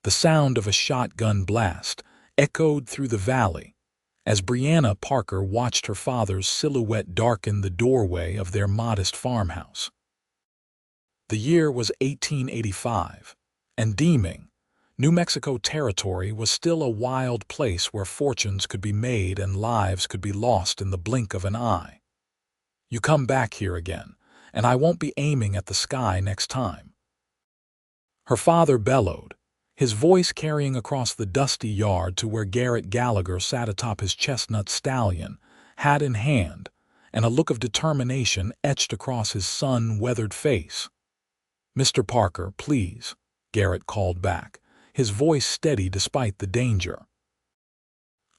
The sound of a shotgun blast echoed through the valley as Brianna Parker watched her father's silhouette darken the doorway of their modest farmhouse. The year was 1885, and Deming, New Mexico territory, was still a wild place where fortunes could be made and lives could be lost in the blink of an eye. "You come back here again, and I won't be aiming at the sky next time," her father bellowed, his voice carrying across the dusty yard to where Garrett Gallagher sat atop his chestnut stallion, hat in hand, and a look of determination etched across his sun-weathered face. "Mr. Parker, please," Garrett called back, his voice steady despite the danger.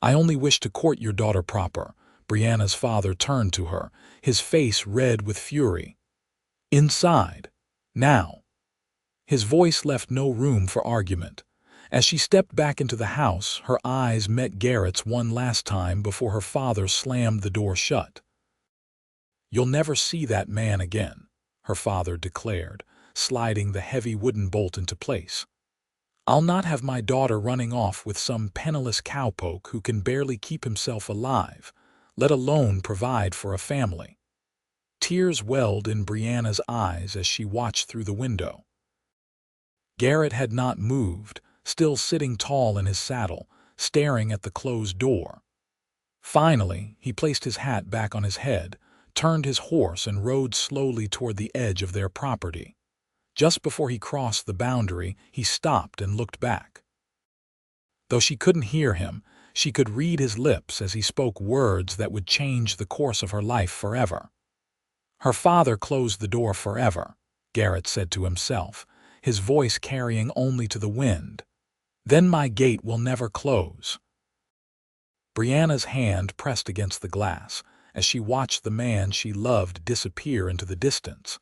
"I only wish to court your daughter proper." Brianna's father turned to her, his face red with fury. "Inside, now." His voice left no room for argument. As she stepped back into the house, her eyes met Garrett's one last time before her father slammed the door shut. "You'll never see that man again," her father declared, sliding the heavy wooden bolt into place. "I'll not have my daughter running off with some penniless cowpoke who can barely keep himself alive, let alone provide for a family." Tears welled in Brianna's eyes as she watched through the window. Garrett had not moved, still sitting tall in his saddle, staring at the closed door. Finally, he placed his hat back on his head, turned his horse and rode slowly toward the edge of their property. Just before he crossed the boundary, he stopped and looked back. Though she couldn't hear him, she could read his lips as he spoke words that would change the course of her life forever. "Her father closed the door forever," Garrett said to himself, his voice carrying only to the wind. "Then my gate will never close." Brianna's hand pressed against the glass as she watched the man she loved disappear into the distance,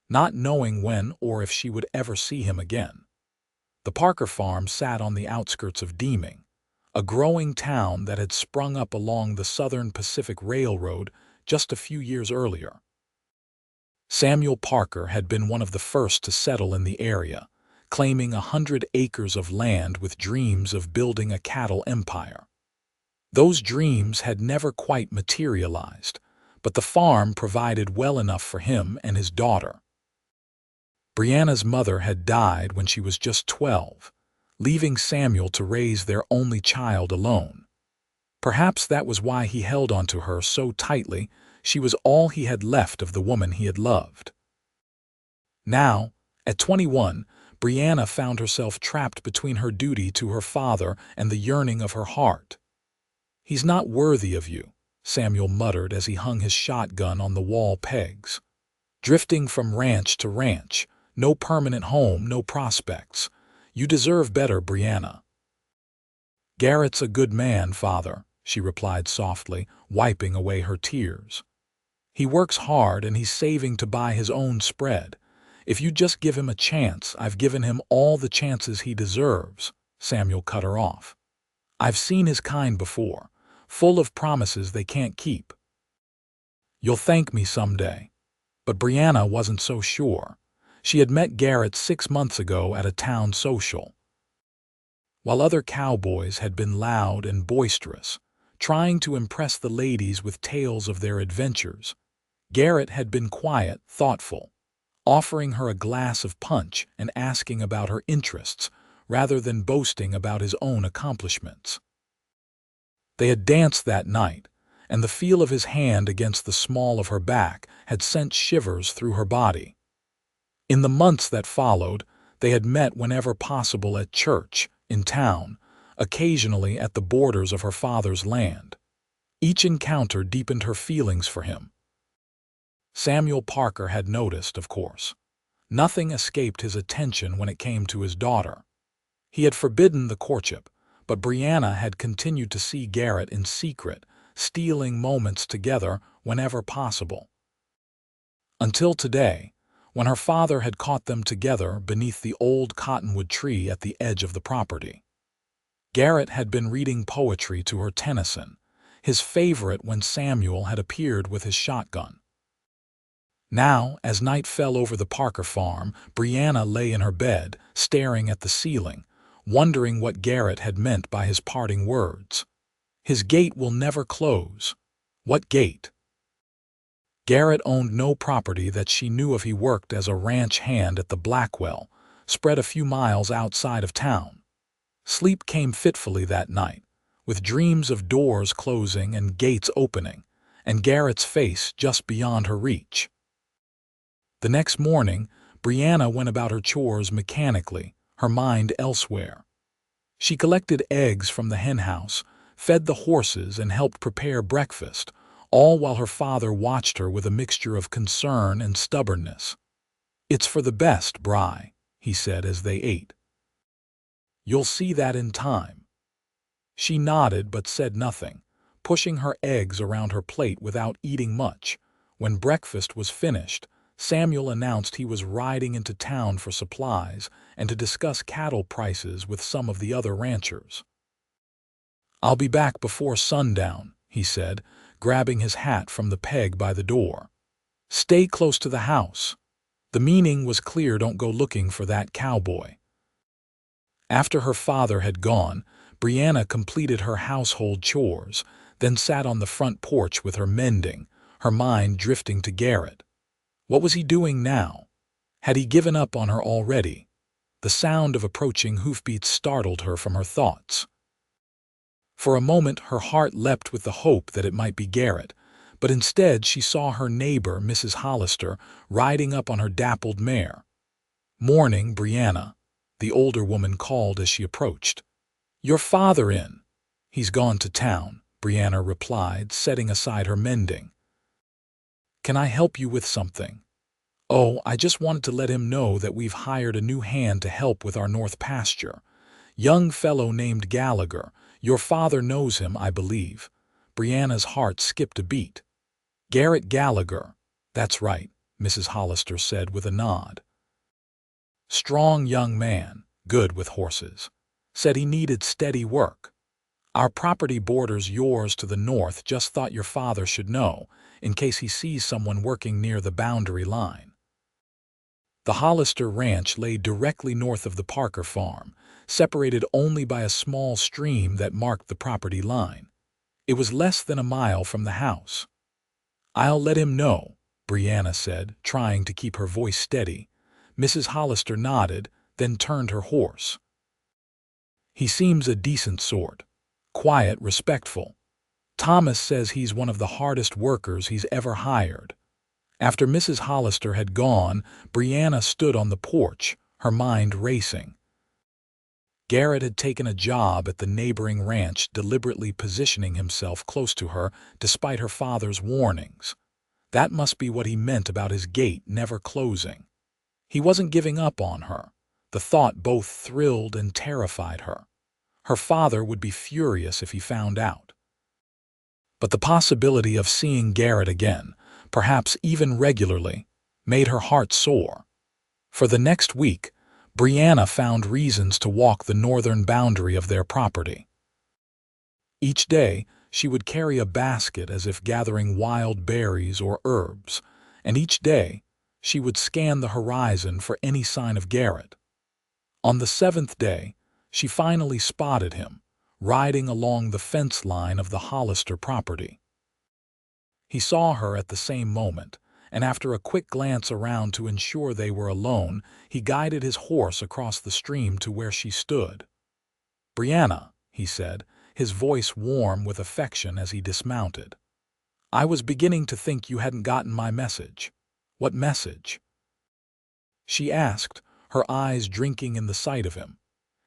not knowing when or if she would ever see him again. The Parker farm sat on the outskirts of Deming, a growing town that had sprung up along the Southern Pacific Railroad just a few years earlier. Samuel Parker had been one of the first to settle in the area, claiming 100 acres of land with dreams of building a cattle empire. Those dreams had never quite materialized, but the farm provided well enough for him and his daughter. Brianna's mother had died when she was just 12, leaving Samuel to raise their only child alone. Perhaps that was why he held onto her so tightly. She was all he had left of the woman he had loved. Now, at 21, Brianna found herself trapped between her duty to her father and the yearning of her heart. "He's not worthy of you," Samuel muttered as he hung his shotgun on the wall pegs. "Drifting from ranch to ranch, no permanent home, no prospects. You deserve better, Brianna." "Garrett's a good man, father," she replied softly, wiping away her tears. "He works hard and he's saving to buy his own spread. If you just give him a chance, I've given him all the chances he deserves." Samuel cut her off. "I've seen his kind before, full of promises they can't keep." "You'll thank me someday." But Brianna wasn't so sure. She had met Garrett 6 months ago at a town social. While other cowboys had been loud and boisterous, trying to impress the ladies with tales of their adventures, Garrett had been quiet, thoughtful, offering her a glass of punch and asking about her interests rather than boasting about his own accomplishments. They had danced that night, and the feel of his hand against the small of her back had sent shivers through her body. In the months that followed, they had met whenever possible at church, in town, occasionally at the borders of her father's land. Each encounter deepened her feelings for him. Samuel Parker had noticed, of course. Nothing escaped his attention when it came to his daughter. He had forbidden the courtship, but Brianna had continued to see Garrett in secret, stealing moments together whenever possible. Until today, when her father had caught them together beneath the old cottonwood tree at the edge of the property. Garrett had been reading poetry to her Tennyson, his favorite when Samuel had appeared with his shotgun. Now, as night fell over the Parker farm, Brianna lay in her bed, staring at the ceiling, wondering what Garrett had meant by his parting words. His gate will never close. What gate? Garrett owned no property that she knew of. He worked as a ranch hand at the Blackwell, spread a few miles outside of town. Sleep came fitfully that night, with dreams of doors closing and gates opening, and Garrett's face just beyond her reach. The next morning, Brianna went about her chores mechanically, her mind elsewhere. She collected eggs from the henhouse, fed the horses, and helped prepare breakfast, all while her father watched her with a mixture of concern and stubbornness. "It's for the best, Bri," he said as they ate. "You'll see that in time." She nodded but said nothing, pushing her eggs around her plate without eating much. When breakfast was finished, Samuel announced he was riding into town for supplies and to discuss cattle prices with some of the other ranchers. "I'll be back before sundown," he said, grabbing his hat from the peg by the door. "Stay close to the house." The meaning was clear: don't go looking for that cowboy. After her father had gone, Brianna completed her household chores, then sat on the front porch with her mending, her mind drifting to Garrett. What was he doing now? Had he given up on her already? The sound of approaching hoofbeats startled her from her thoughts. For a moment her heart leapt with the hope that it might be Garrett, but instead she saw her neighbor, Mrs. Hollister, riding up on her dappled mare. "Morning, Brianna," the older woman called as she approached. "Your father in?" "He's gone to town," Brianna replied, setting aside her mending. "Can I help you with something?" "Oh, I just wanted to let him know that we've hired a new hand to help with our north pasture. Young fellow named Gallagher. Your father knows him, I believe." Brianna's heart skipped a beat. "Garrett Gallagher." "That's right," Mrs. Hollister said with a nod. "Strong young man, good with horses. Said he needed steady work. Our property borders yours to the north. Just thought your father should know, in case he sees someone working near the boundary line." The Hollister Ranch lay directly north of the Parker farm, separated only by a small stream that marked the property line. It was less than a mile from the house. "I'll let him know," Brianna said, trying to keep her voice steady. Mrs. Hollister nodded, then turned her horse. "He seems a decent sort. Quiet, respectful. Thomas says he's one of the hardest workers he's ever hired." After Mrs. Hollister had gone, Brianna stood on the porch, her mind racing. Garrett had taken a job at the neighboring ranch, deliberately positioning himself close to her despite her father's warnings. That must be what he meant about his gate never closing. He wasn't giving up on her. The thought both thrilled and terrified her. Her father would be furious if he found out. But the possibility of seeing Garrett again, perhaps even regularly, made her heart soar. For the next week, Brianna found reasons to walk the northern boundary of their property. Each day, she would carry a basket as if gathering wild berries or herbs, and each day, she would scan the horizon for any sign of Garrett. On the 7th day, she finally spotted him, riding along the fence line of the Hollister property. He saw her at the same moment, and after a quick glance around to ensure they were alone, he guided his horse across the stream to where she stood. "Brianna," he said, his voice warm with affection as he dismounted. "I was beginning to think you hadn't gotten my message." "What message?" she asked, her eyes drinking in the sight of him.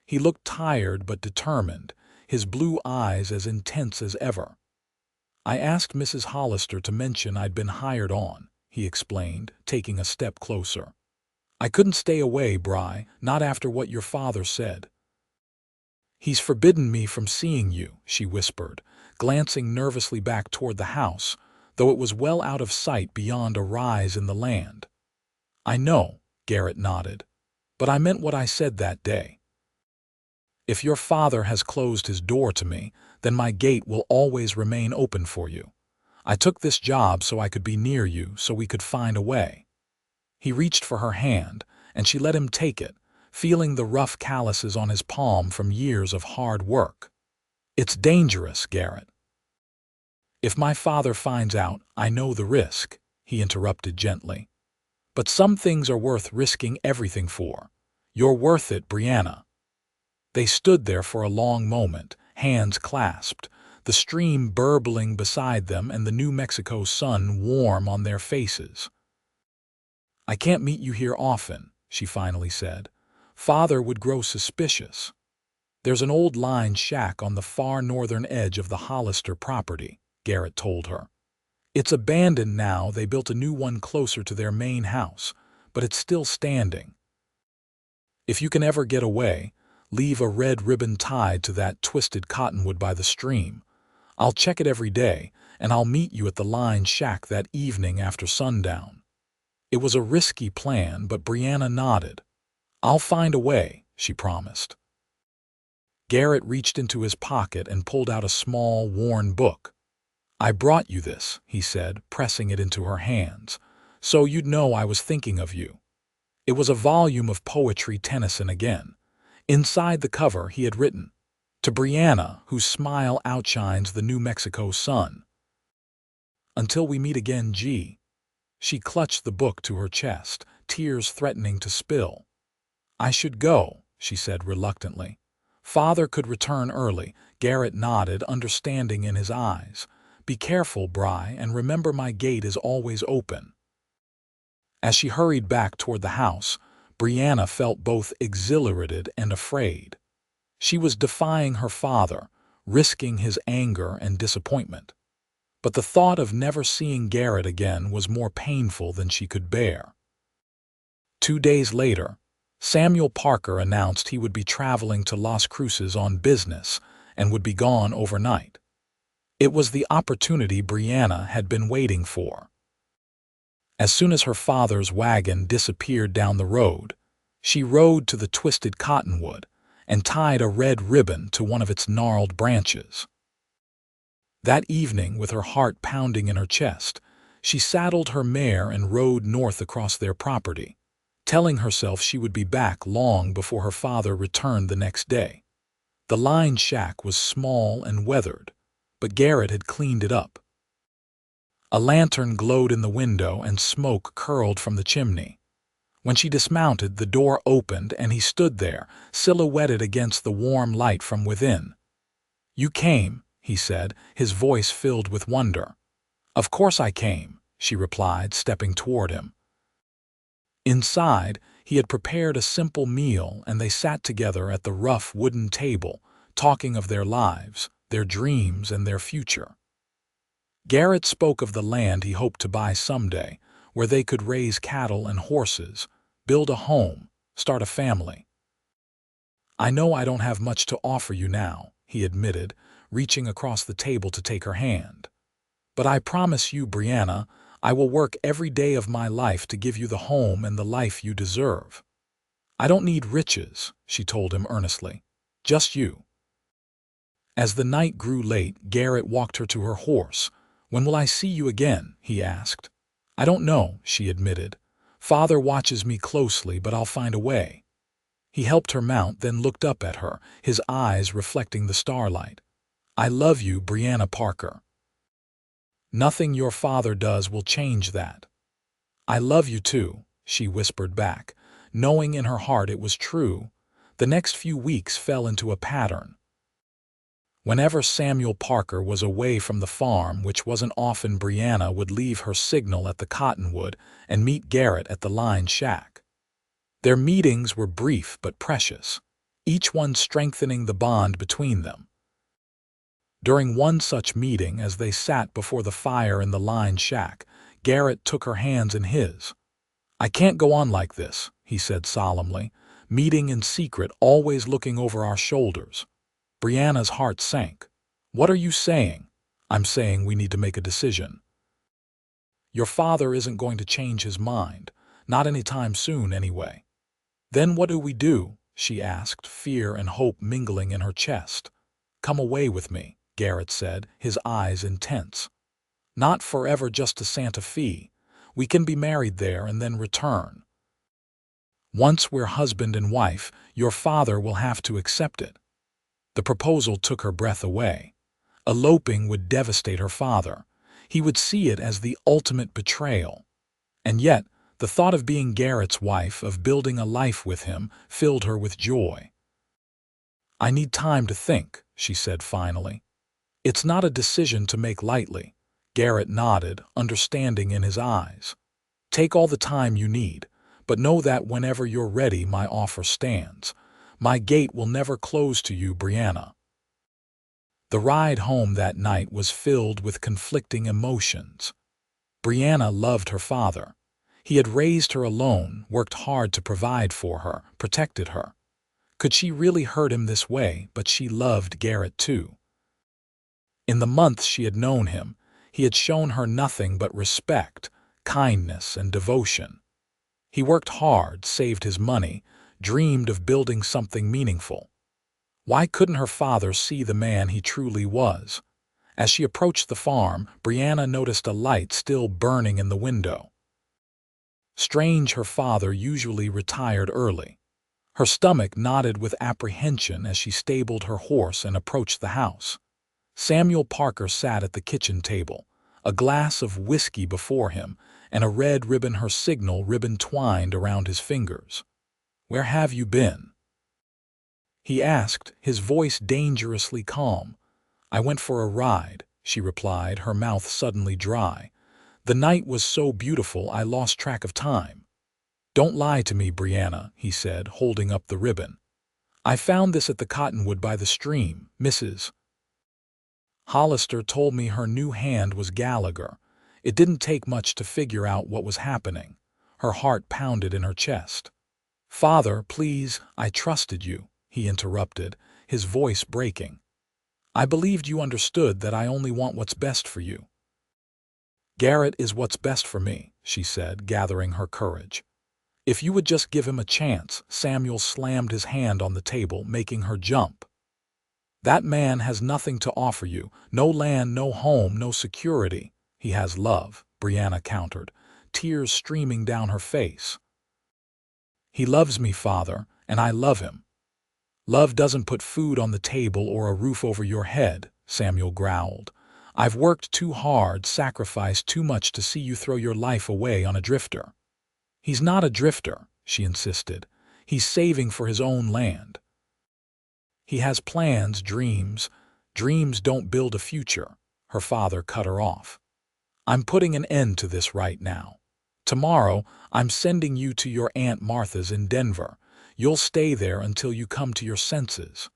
He looked tired but determined, his blue eyes as intense as ever. "I asked Mrs. Hollister to mention I'd been hired on," he explained, taking a step closer. "I couldn't stay away, Bri, not after what your father said." "He's forbidden me from seeing you," she whispered, glancing nervously back toward the house, though it was well out of sight beyond a rise in the land. "I know," Garrett nodded, "but I meant what I said that day. If your father has closed his door to me, then my gate will always remain open for you. I took this job so I could be near you, so we could find a way." He reached for her hand, and she let him take it, feeling the rough calluses on his palm from years of hard work. "It's dangerous, Garrett." "If my father finds out, I know the risk," he interrupted gently. "But some things are worth risking everything for. You're worth it, Brianna." They stood there for a long moment, hands clasped, the stream burbling beside them and the New Mexico sun warm on their faces. "I can't meet you here often," she finally said. "Father would grow suspicious." "There's an old line shack on the far northern edge of the Hollister property," Garrett told her. "It's abandoned now. They built a new one closer to their main house, but it's still standing. If you can ever get away, leave a red ribbon tied to that twisted cottonwood by the stream. I'll check it every day, and I'll meet you at the line shack that evening after sundown." It was a risky plan, but Brianna nodded. "I'll find a way," she promised. Garrett reached into his pocket and pulled out a small, worn book. "I brought you this," he said, pressing it into her hands, "so you'd know I was thinking of you." It was a volume of poetry, Tennyson again. Inside the cover he had written, "To Brianna, whose smile outshines the New Mexico sun. Until we meet again, G." She clutched the book to her chest, tears threatening to spill. "I should go," she said reluctantly. "Father could return early." Garrett nodded, understanding in his eyes. "Be careful, Bri, and remember my gate is always open." As she hurried back toward the house, Brianna felt both exhilarated and afraid. She was defying her father, risking his anger and disappointment. But the thought of never seeing Garrett again was more painful than she could bear. 2 days later, Samuel Parker announced he would be traveling to Las Cruces on business and would be gone overnight. It was the opportunity Brianna had been waiting for. As soon as her father's wagon disappeared down the road, she rode to the twisted cottonwood and tied a red ribbon to one of its gnarled branches. That evening, with her heart pounding in her chest, she saddled her mare and rode north across their property, telling herself she would be back long before her father returned the next day. The line shack was small and weathered, but Garrett had cleaned it up. A lantern glowed in the window and smoke curled from the chimney. When she dismounted, the door opened and he stood there, silhouetted against the warm light from within. "You came," he said, his voice filled with wonder. "Of course I came," she replied, stepping toward him. Inside, he had prepared a simple meal and they sat together at the rough wooden table, talking of their lives, their dreams, and their future. Garrett spoke of the land he hoped to buy someday, where they could raise cattle and horses, build a home, start a family. "I know I don't have much to offer you now," he admitted, reaching across the table to take her hand. "But I promise you, Brianna, I will work every day of my life to give you the home and the life you deserve." "I don't need riches," she told him earnestly. "Just you." As the night grew late, Garrett walked her to her horse. "When will I see you again?" he asked. "I don't know," she admitted. "Father watches me closely, but I'll find a way." He helped her mount, then looked up at her, his eyes reflecting the starlight. "I love you, Brianna Parker. Nothing your father does will change that." "I love you too," she whispered back, knowing in her heart it was true. The next few weeks fell into a pattern. Whenever Samuel Parker was away from the farm, which wasn't often, Brianna would leave her signal at the cottonwood and meet Garrett at the line shack. Their meetings were brief but precious, each one strengthening the bond between them. During one such meeting, as they sat before the fire in the line shack, Garrett took her hands in his. "I can't go on like this," he said solemnly, "meeting in secret, always looking over our shoulders." Brianna's heart sank. "What are you saying?" "I'm saying we need to make a decision. Your father isn't going to change his mind, not anytime soon anyway." "Then what do we do?" she asked, fear and hope mingling in her chest. "Come away with me," Garrett said, his eyes intense. "Not forever, just to Santa Fe. We can be married there and then return." Once we're husband and wife, your father will have to accept it." The proposal took her breath away. Eloping would devastate her father. He would see it as the ultimate betrayal. And yet, the thought of being Garrett's wife, of building a life with him, filled her with joy. "I need time to think," she said finally. "It's not a decision to make lightly." Garrett nodded, understanding in his eyes. "Take all the time you need, but know that whenever you're ready, my offer stands. My gate will never close to you, Brianna." The ride home that night was filled with conflicting emotions. Brianna loved her father. He had raised her alone, worked hard to provide for her, protected her. Could she really hurt him this way? But she loved Garrett too. In the months she had known him, he had shown her nothing but respect, kindness, and devotion. He worked hard, saved his money, dreamed of building something meaningful. Why couldn't her father see the man he truly was? As she approached the farm, Brianna noticed a light still burning in the window. Strange, her father usually retired early. Her stomach knotted with apprehension as she stabled her horse and approached the house. Samuel Parker sat at the kitchen table, a glass of whiskey before him, and a red ribbon, her signal ribbon, twined around his fingers. "Where have you been?" he asked, his voice dangerously calm. "I went for a ride," she replied, her mouth suddenly dry. "The night was so beautiful I lost track of time." "Don't lie to me, Brianna," he said, holding up the ribbon. "I found this at the cottonwood by the stream. Mrs. Hollister told me her new hand was Gallagher." It didn't take much to figure out what was happening. Her heart pounded in her chest. "Father, please, I trusted you," he interrupted, his voice breaking. "I believed you understood that I only want what's best for you." "Garrett is what's best for me," she said, gathering her courage. "If you would just give him a chance." Samuel slammed his hand on the table, making her jump. "That man has nothing to offer you. No land, no home, no security." "He has love," Brianna countered, tears streaming down her face. "He loves me, Father, and I love him." "Love doesn't put food on the table or a roof over your head," Samuel growled. "I've worked too hard, sacrificed too much to see you throw your life away on a drifter." "He's not a drifter," she insisted. "He's saving for his own land. He has plans, dreams." "Dreams don't build a future," her father cut her off. "I'm putting an end to this right now. Tomorrow, I'm sending you to your Aunt Martha's in Denver. You'll stay there until you come to your senses."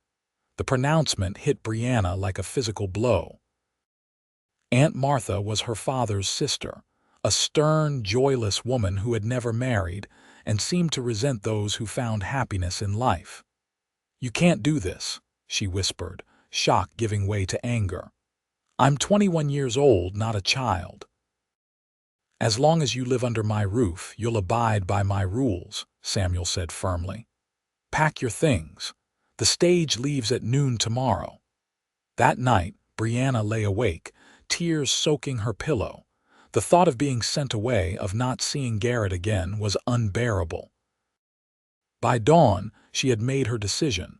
The pronouncement hit Brianna like a physical blow. Aunt Martha was her father's sister, a stern, joyless woman who had never married and seemed to resent those who found happiness in life. "You can't do this," she whispered, shock giving way to anger. "I'm 21 years old, not a child. As long as you live under my roof, you'll abide by my rules," Samuel said firmly. "Pack your things. The stage leaves at noon tomorrow." That night, Brianna lay awake, tears soaking her pillow. The thought of being sent away, of not seeing Garrett again, was unbearable. By dawn, she had made her decision.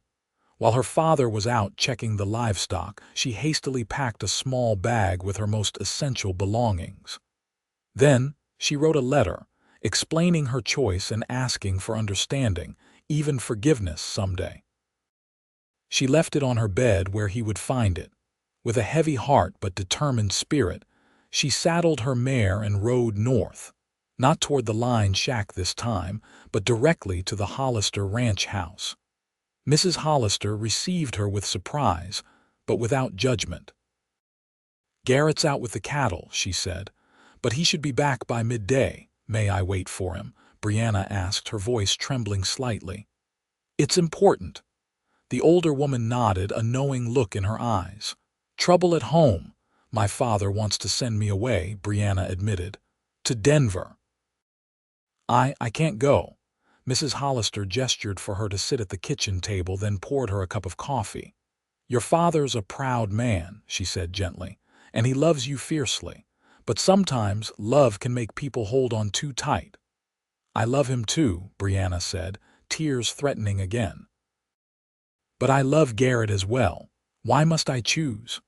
While her father was out checking the livestock, she hastily packed a small bag with her most essential belongings. Then, she wrote a letter, explaining her choice and asking for understanding, even forgiveness someday. She left it on her bed where he would find it. With a heavy heart but determined spirit, she saddled her mare and rode north, not toward the line shack this time, but directly to the Hollister ranch house. Mrs. Hollister received her with surprise, but without judgment. "Garrett's out with the cattle," she said, "but he should be back by midday." "May I wait for him?" Brianna asked, her voice trembling slightly. "It's important." The older woman nodded, a knowing look in her eyes. "Trouble at home. My father wants to send me away," Brianna admitted. "To Denver." I can't go." Mrs. Hollister gestured for her to sit at the kitchen table, then poured her a cup of coffee. "Your father's a proud man," she said gently, "and he loves you fiercely. But sometimes love can make people hold on too tight." I love him too, Brianna said, tears threatening again. But I love Garrett as well. Why must I choose?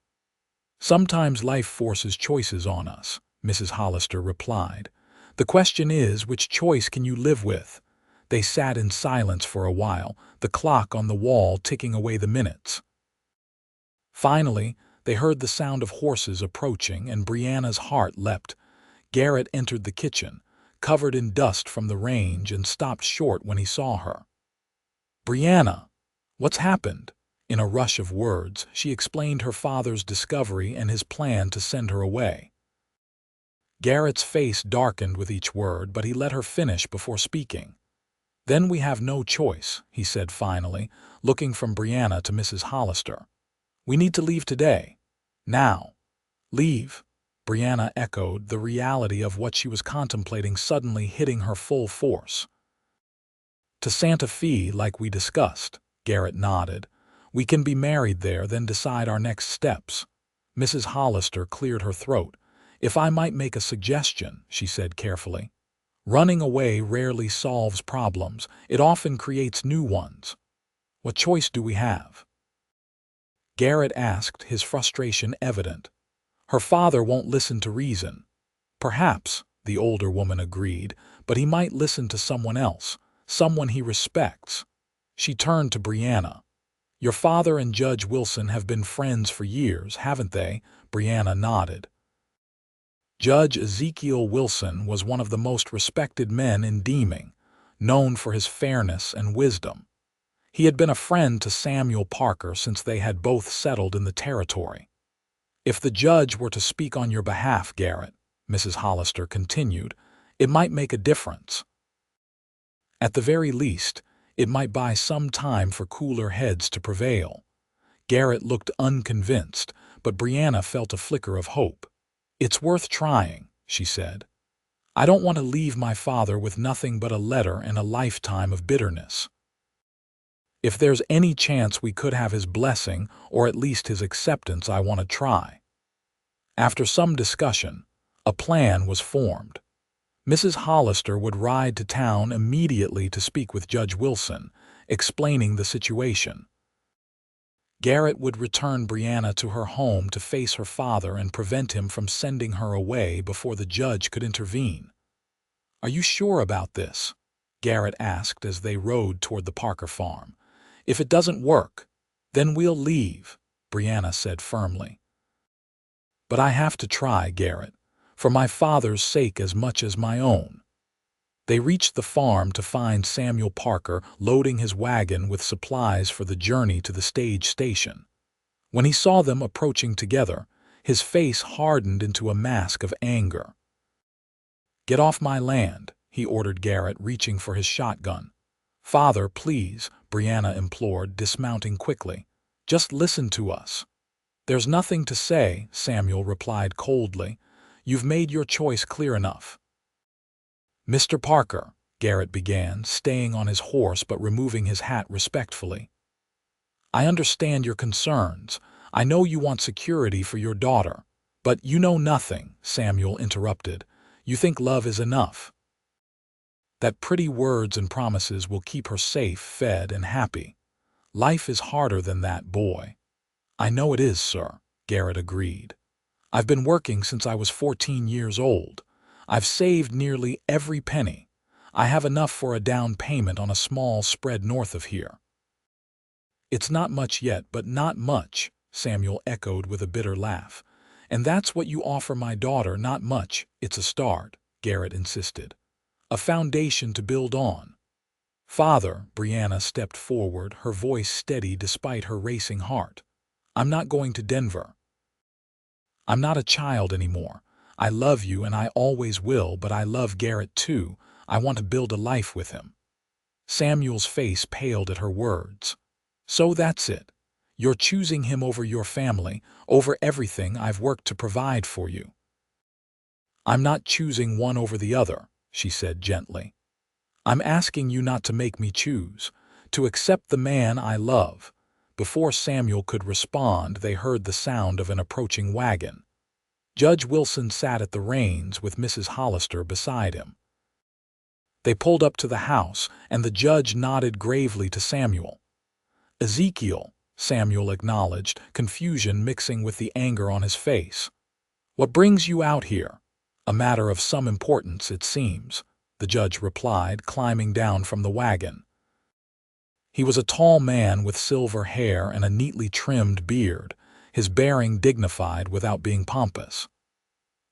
Sometimes life forces choices on us, Mrs. Hollister replied. The question is, which choice can you live with? They sat in silence for a while, the clock on the wall ticking away the minutes. Finally, they heard the sound of horses approaching, and Brianna's heart leapt. Garrett entered the kitchen, covered in dust from the range, and stopped short when he saw her. Brianna, what's happened? In a rush of words, she explained her father's discovery and his plan to send her away. Garrett's face darkened with each word, but he let her finish before speaking. Then we have no choice, he said finally, looking from Brianna to Mrs. Hollister. We need to leave today. Now. Leave? Brianna echoed, the reality of what she was contemplating suddenly hitting her full force. To Santa Fe, like we discussed, Garrett nodded. We can be married there, then decide our next steps. Mrs. Hollister cleared her throat. If I might make a suggestion, she said carefully. Running away rarely solves problems. It often creates new ones. What choice do we have? Garrett asked, his frustration evident. Her father won't listen to reason. Perhaps, the older woman agreed, but he might listen to someone else, someone he respects. She turned to Brianna. Your father and Judge Wilson have been friends for years, haven't they? Brianna nodded. Judge Ezekiel Wilson was one of the most respected men in Deeming, known for his fairness and wisdom. He had been a friend to Samuel Parker since they had both settled in the territory. If the judge were to speak on your behalf, Garrett, Mrs. Hollister continued, it might make a difference. At the very least, it might buy some time for cooler heads to prevail. Garrett looked unconvinced, but Brianna felt a flicker of hope. It's worth trying, she said. I don't want to leave my father with nothing but a letter and a lifetime of bitterness. If there's any chance we could have his blessing, or at least his acceptance, I want to try. After some discussion, a plan was formed. Mrs. Hollister would ride to town immediately to speak with Judge Wilson, explaining the situation. Garrett would return Brianna to her home to face her father and prevent him from sending her away before the judge could intervene. Are you sure about this? Garrett asked as they rode toward the Parker farm. If it doesn't work, then we'll leave, Brianna said firmly. But I have to try, Garrett, for my father's sake as much as my own. They reached the farm to find Samuel Parker loading his wagon with supplies for the journey to the stage station. When he saw them approaching together, his face hardened into a mask of anger. Get off my land, he ordered Garrett, reaching for his shotgun. Father, please, Brianna implored, dismounting quickly. Just listen to us. There's nothing to say, Samuel replied coldly. You've made your choice clear enough. Mr. Parker, Garrett began, staying on his horse but removing his hat respectfully. I understand your concerns. I know you want security for your daughter. But you know nothing, Samuel interrupted. You think love is enough. That pretty words and promises will keep her safe, fed, and happy. Life is harder than that, boy. I know it is, sir, Garrett agreed. I've been working since I was 14 years old. I've saved nearly every penny. I have enough for a down payment on a small spread north of here. It's not much yet, but not much, Samuel echoed with a bitter laugh. And that's what you offer my daughter, not much. It's a start, Garrett insisted. A foundation to build on. Father, Brianna stepped forward, her voice steady despite her racing heart. I'm not going to Denver. I'm not a child anymore. I love you and I always will, but I love Garrett too. I want to build a life with him. Samuel's face paled at her words. So that's it. You're choosing him over your family, over everything I've worked to provide for you. I'm not choosing one over the other, she said gently. I'm asking you not to make me choose, to accept the man I love. Before Samuel could respond, they heard the sound of an approaching wagon. Judge Wilson sat at the reins with Mrs. Hollister beside him. They pulled up to the house, and the judge nodded gravely to Samuel. "Ezekiel," Samuel acknowledged, confusion mixing with the anger on his face. "What brings you out here?" "A matter of some importance, it seems," the judge replied, climbing down from the wagon. He was a tall man with silver hair and a neatly trimmed beard, his bearing dignified without being pompous.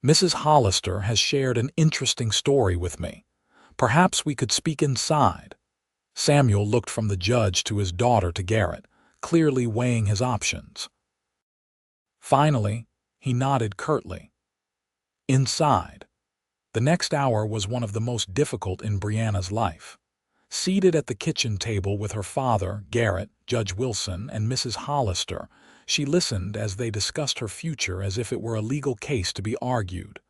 "Mrs. Hollister has shared an interesting story with me. Perhaps we could speak inside." Samuel looked from the judge to his daughter to Garrett, clearly weighing his options. Finally, he nodded curtly. Inside. The next hour was one of the most difficult in Brianna's life. Seated at the kitchen table with her father, Garrett, Judge Wilson, and Mrs. Hollister, she listened as they discussed her future as if it were a legal case to be argued.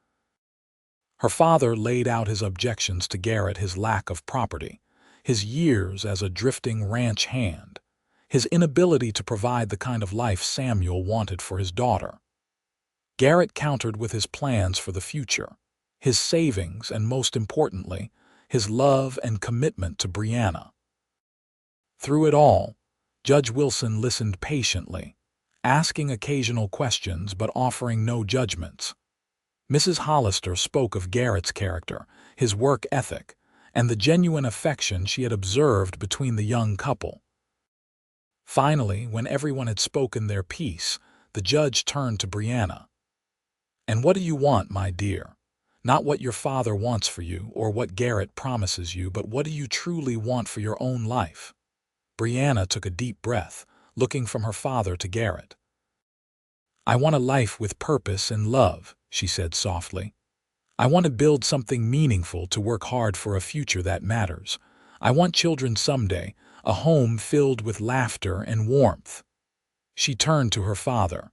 Her father laid out his objections to Garrett: his lack of property, his years as a drifting ranch hand, his inability to provide the kind of life Samuel wanted for his daughter. Garrett countered with his plans for the future, his savings, and most importantly, his love and commitment to Brianna. Through it all, Judge Wilson listened patiently, asking occasional questions but offering no judgments. Mrs. Hollister spoke of Garrett's character, his work ethic, and the genuine affection she had observed between the young couple. Finally, when everyone had spoken their piece, the judge turned to Brianna. "And what do you want, my dear? Not what your father wants for you or what Garrett promises you, but what do you truly want for your own life?" Brianna took a deep breath, looking from her father to Garrett. "I want a life with purpose and love," she said softly. "I want to build something meaningful, to work hard for a future that matters. I want children someday, a home filled with laughter and warmth." She turned to her father.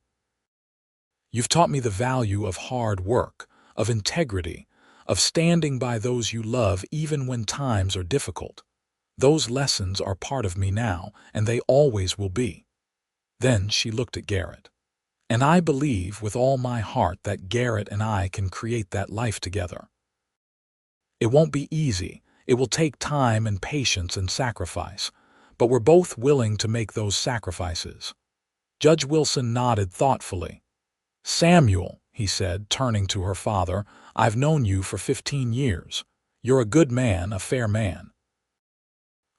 "You've taught me the value of hard work, of integrity, of standing by those you love even when times are difficult. Those lessons are part of me now, and they always will be." Then she looked at Garrett. "And I believe with all my heart that Garrett and I can create that life together. It won't be easy. It will take time and patience and sacrifice, but we're both willing to make those sacrifices." Judge Wilson nodded thoughtfully. "Samuel," he said, turning to her father, "I've known you for 15 years. You're a good man, a fair man.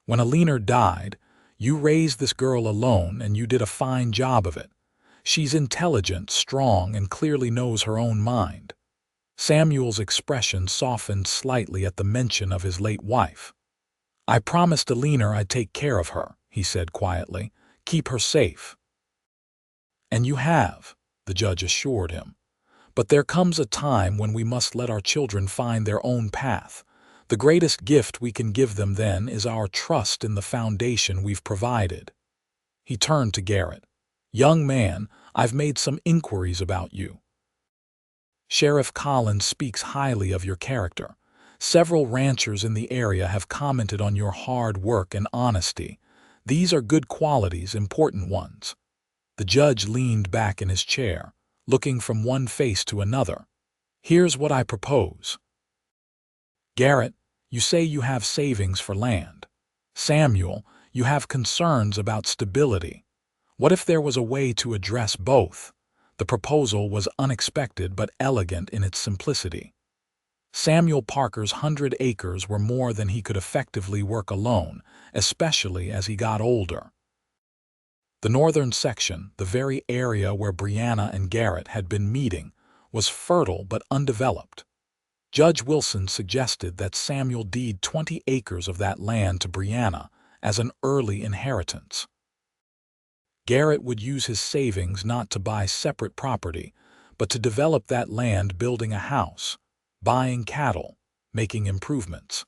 When Alina died, you raised this girl alone, and you did a fine job of it. She's intelligent, strong, and clearly knows her own mind." Samuel's expression softened slightly at the mention of his late wife. "I promised Alina I'd take care of her," he said quietly, "keep her safe." "And you have," the judge assured him. "But there comes a time when we must let our children find their own path. The greatest gift we can give them then is our trust in the foundation we've provided." He turned to Garrett. "Young man, I've made some inquiries about you. Sheriff Collins speaks highly of your character. Several ranchers in the area have commented on your hard work and honesty. These are good qualities, important ones." The judge leaned back in his chair, looking from one face to another. "Here's what I propose. Garrett, you say you have savings for land. Samuel, you have concerns about stability. What if there was a way to address both?" The proposal was unexpected but elegant in its simplicity. Samuel Parker's 100 acres were more than he could effectively work alone, especially as he got older. The northern section, the very area where Brianna and Garrett had been meeting, was fertile but undeveloped. Judge Wilson suggested that Samuel deed 20 acres of that land to Brianna as an early inheritance. Garrett would use his savings not to buy separate property, but to develop that land, building a house, buying cattle, making improvements.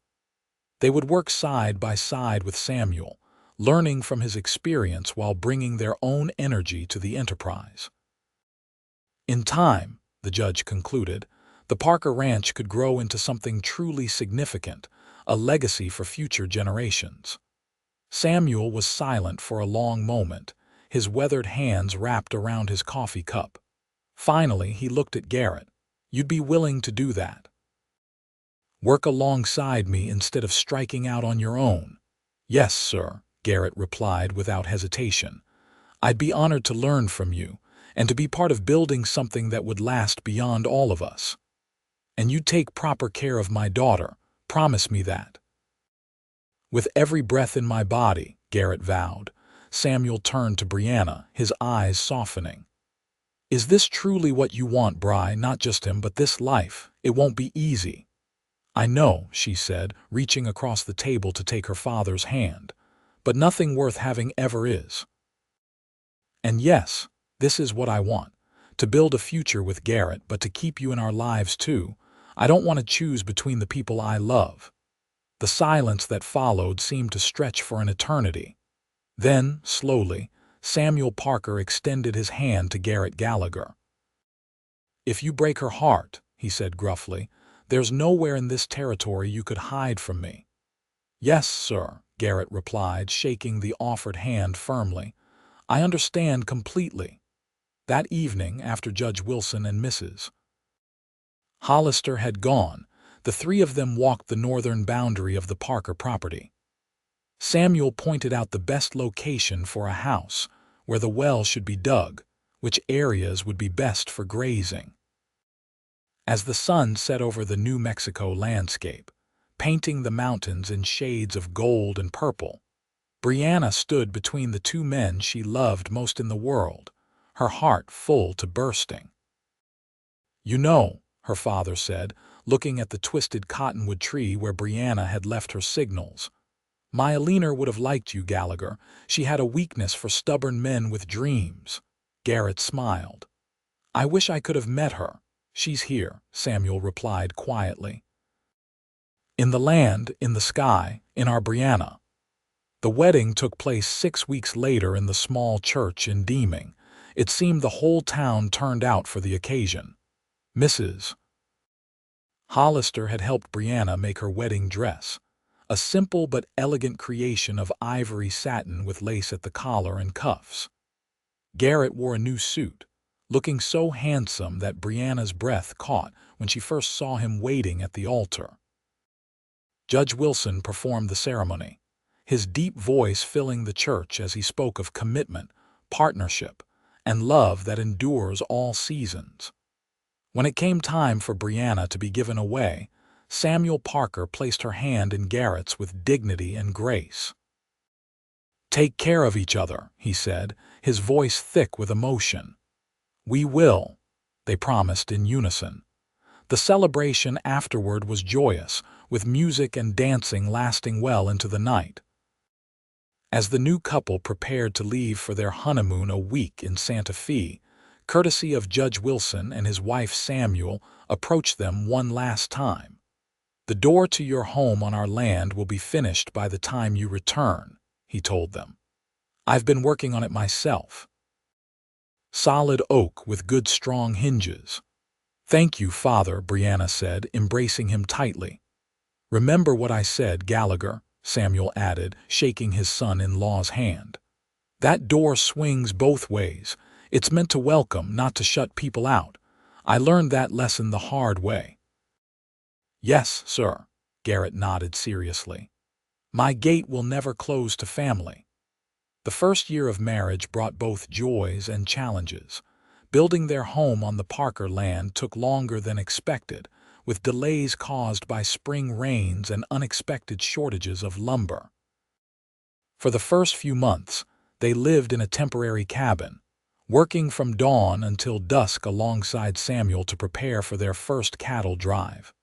They would work side by side with Samuel, learning from his experience while bringing their own energy to the enterprise. In time, the judge concluded, the Parker Ranch could grow into something truly significant, a legacy for future generations. Samuel was silent for a long moment, his weathered hands wrapped around his coffee cup. Finally, he looked at Garrett. "You'd be willing to do that?" Work alongside me instead of striking out on your own." "Yes, sir," Garrett replied without hesitation. "I'd be honored to learn from you, and to be part of building something that would last beyond all of us. And you take proper care of my daughter. Promise me that." "With every breath in my body," Garrett vowed. Samuel turned to Brianna, his eyes softening. "Is this truly what you want, Bri? Not just him, but this life? It won't be easy." "I know," she said, reaching across the table to take her father's hand. "But nothing worth having ever is. And yes, this is what I want. To build a future with Garrett, but to keep you in our lives too. I don't want to choose between the people I love." The silence that followed seemed to stretch for an eternity. Then, slowly, Samuel Parker extended his hand to Garrett Gallagher. "If you break her heart," he said gruffly, "there's nowhere in this territory you could hide from me." "Yes, sir," Garrett replied, shaking the offered hand firmly. "I understand completely." That evening, after Judge Wilson and Mrs. Hollister had gone, the three of them walked the northern boundary of the Parker property. Samuel pointed out the best location for a house, where the well should be dug, which areas would be best for grazing. As the sun set over the New Mexico landscape, painting the mountains in shades of gold and purple, Brianna stood between the two men she loved most in the world, her heart full to bursting. "You know," her father said, looking at the twisted cottonwood tree where Brianna had left her signals, "my Alina would have liked you, Gallagher. She had a weakness for stubborn men with dreams." Garrett smiled. "I wish I could have met her." "She's here," Samuel replied quietly. "In the land, in the sky, in our Brianna." The wedding took place 6 weeks later in the small church in Deeming. It seemed the whole town turned out for the occasion. Mrs. Hollister had helped Brianna make her wedding dress, a simple but elegant creation of ivory satin with lace at the collar and cuffs. Garrett wore a new suit, looking so handsome that Brianna's breath caught when she first saw him waiting at the altar. Judge Wilson performed the ceremony, his deep voice filling the church as he spoke of commitment, partnership, and love that endures all seasons. When it came time for Brianna to be given away, Samuel Parker placed her hand in Garrett's with dignity and grace. "Take care of each other," he said, his voice thick with emotion. "We will," they promised in unison. The celebration afterward was joyous, with music and dancing lasting well into the night. As the new couple prepared to leave for their honeymoon a week in Santa Fe, courtesy of Judge Wilson and his wife Samuel approached them one last time. "The door to your home on our land will be finished by the time you return," he told them. "I've been working on it myself. Solid oak with good strong hinges." "Thank you, Father," Brianna said, embracing him tightly. "Remember what I said, Gallagher," Samuel added, shaking his son-in-law's hand. "That door swings both ways. It's meant to welcome, not to shut people out. I learned that lesson the hard way." "Yes, sir," Garrett nodded seriously. "My gate will never close to family." The first year of marriage brought both joys and challenges. Building their home on the Parker land took longer than expected, with delays caused by spring rains and unexpected shortages of lumber. For the first few months, they lived in a temporary cabin, working from dawn until dusk alongside Samuel to prepare for their first cattle drive.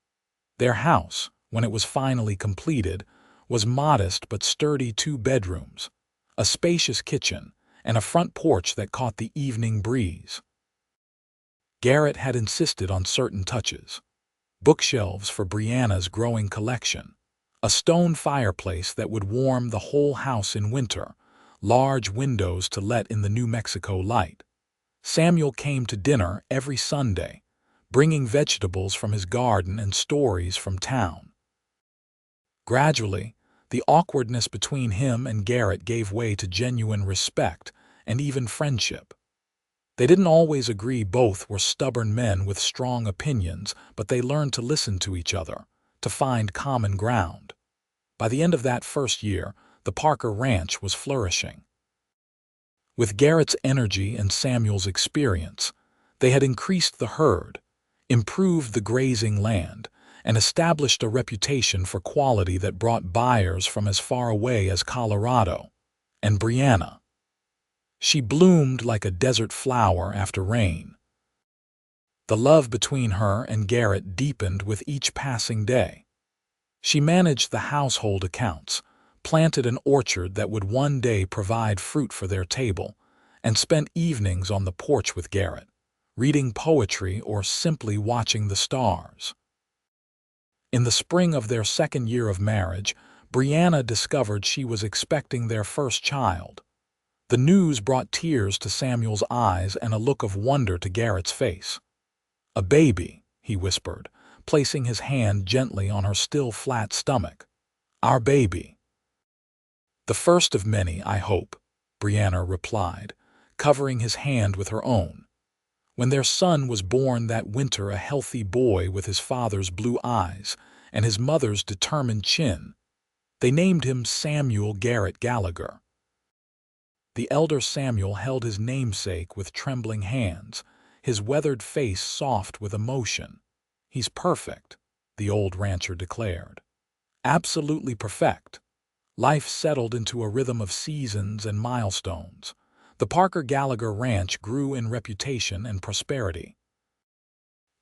Their house, when it was finally completed, was modest but sturdy 2 bedrooms, a spacious kitchen, and a front porch that caught the evening breeze. Garrett had insisted on certain touches: bookshelves for Brianna's growing collection, a stone fireplace that would warm the whole house in winter, large windows to let in the New Mexico light. Samuel came to dinner every Sunday, bringing vegetables from his garden and stories from town. Gradually, the awkwardness between him and Garrett gave way to genuine respect and even friendship. They didn't always agree. Both were stubborn men with strong opinions, but they learned to listen to each other, to find common ground. By the end of that first year, the Parker Ranch was flourishing. With Garrett's energy and Samuel's experience, they had increased the herd, improved the grazing land, and established a reputation for quality that brought buyers from as far away as Colorado. And Brianna, she bloomed like a desert flower after rain. The love between her and Garrett deepened with each passing day. She managed the household accounts, planted an orchard that would one day provide fruit for their table, and spent evenings on the porch with Garrett, reading poetry or simply watching the stars. In the spring of their second year of marriage, Brianna discovered she was expecting their first child. The news brought tears to Samuel's eyes and a look of wonder to Garrett's face. "A baby," he whispered, placing his hand gently on her still flat stomach. "Our baby." "The first of many, I hope," Brianna replied, covering his hand with her own. When their son was born that winter, a healthy boy with his father's blue eyes and his mother's determined chin, they named him Samuel Garrett Gallagher. The elder Samuel held his namesake with trembling hands, his weathered face soft with emotion. "He's perfect," the old rancher declared. "Absolutely perfect." Life settled into a rhythm of seasons and milestones. The Parker Gallagher Ranch grew in reputation and prosperity.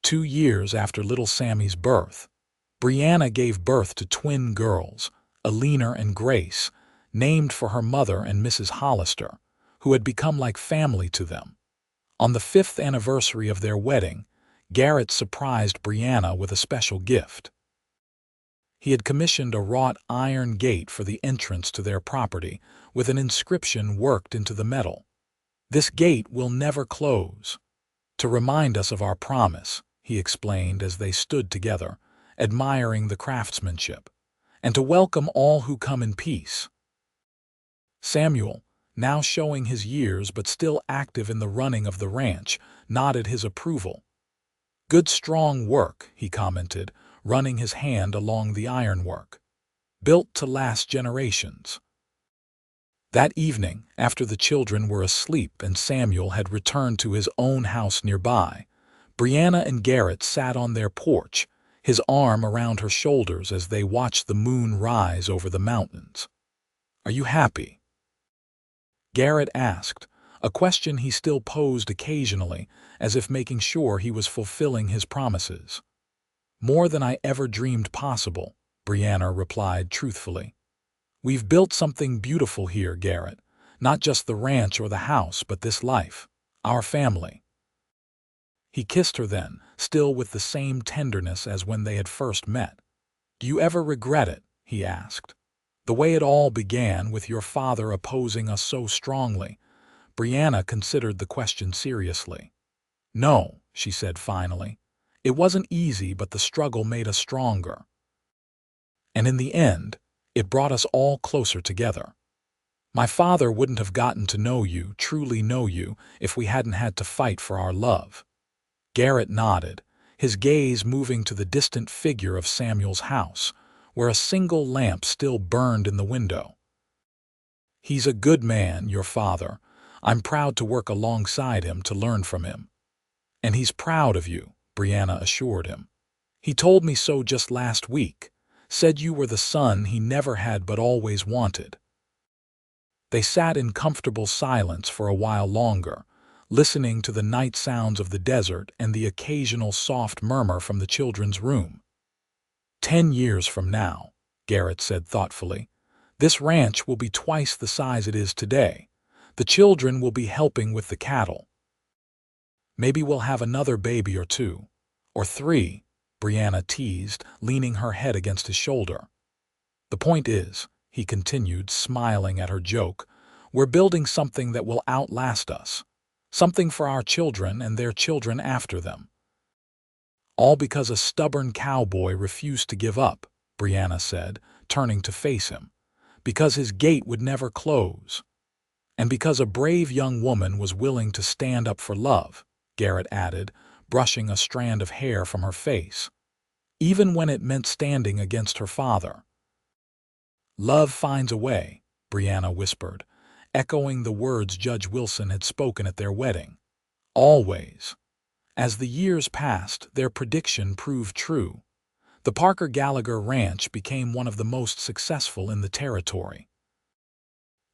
2 years after little Sammy's birth, Brianna gave birth to twin girls, Alina and Grace, named for her mother and Mrs. Hollister, who had become like family to them. On the 5th anniversary of their wedding, Garrett surprised Brianna with a special gift. He had commissioned a wrought iron gate for the entrance to their property, with an inscription worked into the metal. "This gate will never close. To remind us of our promise," he explained as they stood together, admiring the craftsmanship, "and to welcome all who come in peace." Samuel, now showing his years but still active in the running of the ranch, nodded his approval. "Good strong work," he commented, running his hand along the ironwork. "Built to last generations." That evening, after the children were asleep and Samuel had returned to his own house nearby, Brianna and Garrett sat on their porch, his arm around her shoulders as they watched the moon rise over the mountains. "Are you happy?" Garrett asked, a question he still posed occasionally, as if making sure he was fulfilling his promises. "More than I ever dreamed possible," Brianna replied truthfully. "We've built something beautiful here, Garrett. Not just the ranch or the house, but this life. Our family." He kissed her then, still with the same tenderness as when they had first met. "Do you ever regret it?" he asked. "The way it all began, with your father opposing us so strongly." Brianna considered the question seriously. "No," she said finally. "It wasn't easy, but the struggle made us stronger. And in the end, it brought us all closer together. My father wouldn't have gotten to know you, truly know you, if we hadn't had to fight for our love." Garrett nodded, his gaze moving to the distant figure of Samuel's house, where a single lamp still burned in the window. "He's a good man, your father. I'm proud to work alongside him, to learn from him." "And he's proud of you," Brianna assured him. "He told me so just last week. Said you were the son he never had but always wanted." They sat in comfortable silence for a while longer, listening to the night sounds of the desert and the occasional soft murmur from the children's room. 10 years from now," Garrett said thoughtfully, "this ranch will be twice the size it is today. The children will be helping with the cattle. Maybe we'll have another baby or 2, or 3, Brianna teased, leaning her head against his shoulder. "The point is," he continued, smiling at her joke, "we're building something that will outlast us. Something for our children and their children after them." "All because a stubborn cowboy refused to give up," Brianna said, turning to face him. "Because his gate would never close. And because a brave young woman was willing to stand up for love," Garrett added, brushing a strand of hair from her face. even when it meant standing against her father. "Love finds a way," Brianna whispered, echoing the words Judge Wilson had spoken at their wedding. Always. As the years passed, their prediction proved true. The Parker Gallagher Ranch became one of the most successful in the territory.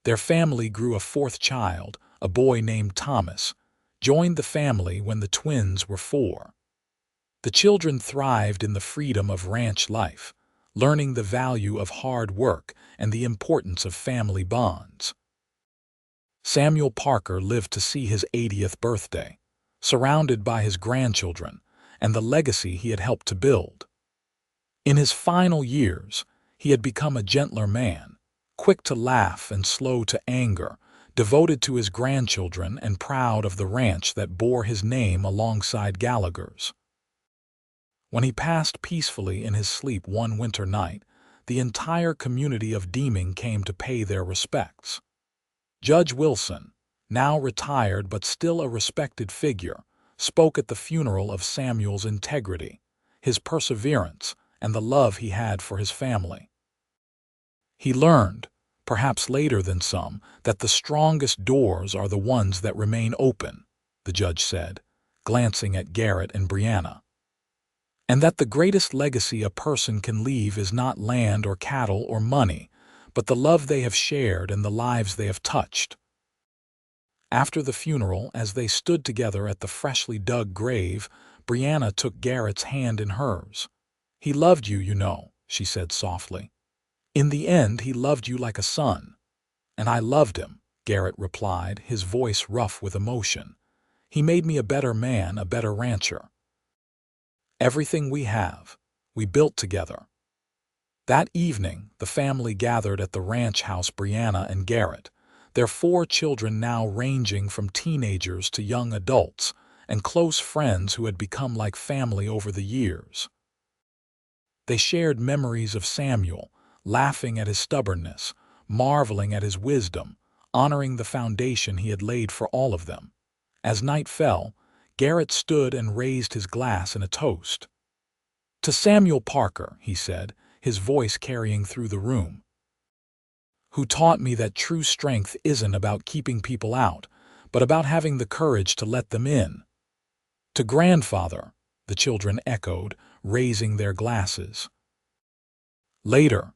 Their family grew a fourth child, a boy named Thomas, joined the family when the twins were 4. The children thrived in the freedom of ranch life, learning the value of hard work and the importance of family bonds. Samuel Parker lived to see his 80th birthday, surrounded by his grandchildren and the legacy he had helped to build. In his final years, he had become a gentler man, quick to laugh and slow to anger, devoted to his grandchildren and proud of the ranch that bore his name alongside Gallagher's. When he passed peacefully in his sleep one winter night, the entire community of Deeming came to pay their respects. Judge Wilson, now retired but still a respected figure, spoke at the funeral of Samuel's integrity, his perseverance, and the love he had for his family. He learned, perhaps later than some, that the strongest doors are the ones that remain open, the judge said, glancing at Garrett and Brianna. And that the greatest legacy a person can leave is not land or cattle or money, but the love they have shared and the lives they have touched. After the funeral, as they stood together at the freshly dug grave, Brianna took Garrett's hand in hers. "He loved you, you know," she said softly. "In the end, he loved you like a son." "And I loved him," Garrett replied, his voice rough with emotion. "He made me a better man, a better rancher. Everything we have, we built together." That evening, the family gathered at the ranch house. Brianna and Garrett, their 4 children now ranging from teenagers to young adults, and close friends who had become like family over the years. They shared memories of Samuel, laughing at his stubbornness, marveling at his wisdom, honoring the foundation he had laid for all of them. As night fell, Garrett stood and raised his glass in a toast. "To Samuel Parker," he said, his voice carrying through the room, "who taught me that true strength isn't about keeping people out, but about having the courage to let them in." "To Grandfather," the children echoed, raising their glasses. Later,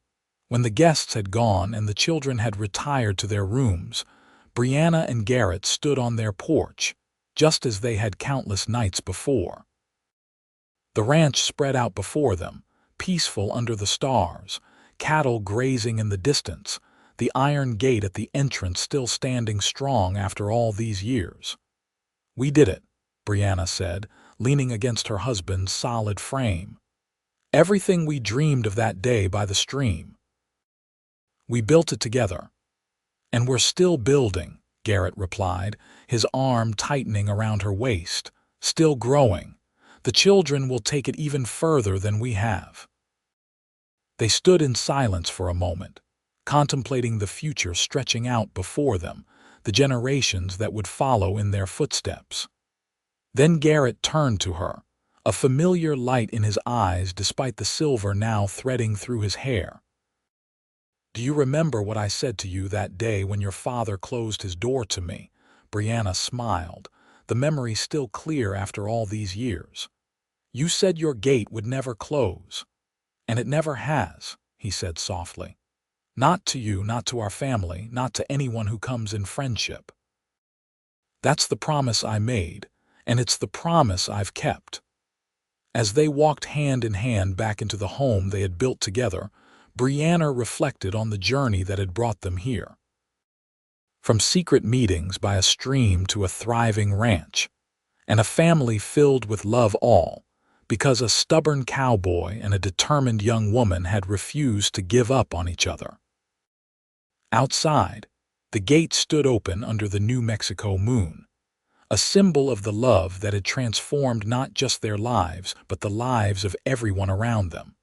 when the guests had gone and the children had retired to their rooms, Brianna and Garrett stood on their porch, just as they had countless nights before. The ranch spread out before them, peaceful under the stars, cattle grazing in the distance, the iron gate at the entrance still standing strong after all these years. "We did it," Brianna said, leaning against her husband's solid frame. "Everything we dreamed of that day by the stream. We built it together." "And we're still building," Garrett replied, his arm tightening around her waist. "Still growing. The children will take it even further than we have." They stood in silence for a moment, contemplating the future stretching out before them, the generations that would follow in their footsteps. Then Garrett turned to her, a familiar light in his eyes despite the silver now threading through his hair. "Do you remember what I said to you that day when your father closed his door to me?" Brianna smiled, the memory still clear after all these years. "You said your gate would never close. And it never has," he said softly. "Not to you, not to our family, not to anyone who comes in friendship. That's the promise I made, and it's the promise I've kept." As they walked hand in hand back into the home they had built together, Brianna reflected on the journey that had brought them here. From secret meetings by a stream to a thriving ranch, and a family filled with love, all because a stubborn cowboy and a determined young woman had refused to give up on each other. Outside, the gate stood open under the New Mexico moon, a symbol of the love that had transformed not just their lives but the lives of everyone around them.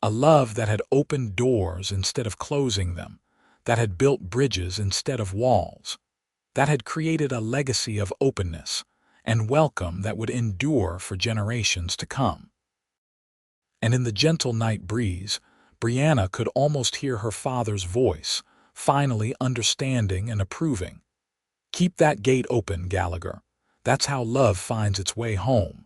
A love that had opened doors instead of closing them, that had built bridges instead of walls, that had created a legacy of openness and welcome that would endure for generations to come. and in the gentle night breeze, Brianna could almost hear her father's voice, finally understanding and approving. "Keep that gate open, Gallagher. That's how love finds its way home."